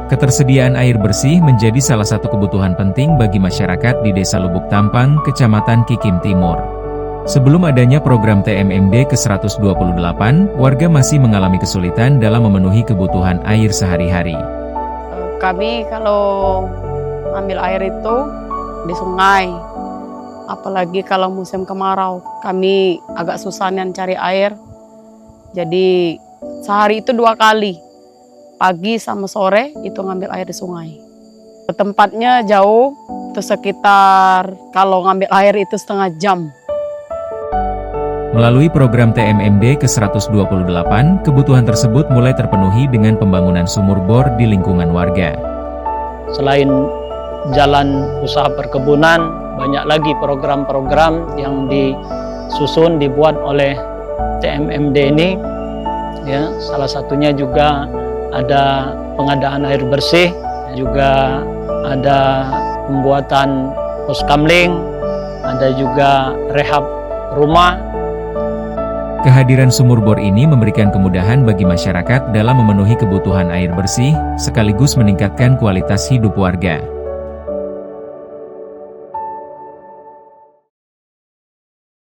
Ketersediaan air bersih menjadi salah satu kebutuhan penting bagi masyarakat di Desa Lubuk Tampang, Kecamatan Kikim Timur. Sebelum adanya program TMMD ke-128, warga masih mengalami kesulitan dalam memenuhi kebutuhan air sehari-hari. Kami kalau ambil air itu di sungai, apalagi kalau musim kemarau, kami agak susah cari air. Jadi sehari itu 2 kali, pagi sama sore itu ngambil air di sungai. Tempatnya jauh, itu sekitar kalau ngambil air itu setengah jam. Melalui program TMMD ke-128, kebutuhan tersebut mulai terpenuhi dengan pembangunan sumur bor di lingkungan warga. Selain jalan usaha perkebunan, banyak lagi program-program yang disusun, dibuat oleh TMMD ini. Ya, salah satunya juga ada pengadaan air bersih, juga ada pembuatan poskamling, ada juga rehab rumah. Kehadiran sumur bor ini memberikan kemudahan bagi masyarakat dalam memenuhi kebutuhan air bersih, sekaligus meningkatkan kualitas hidup warga.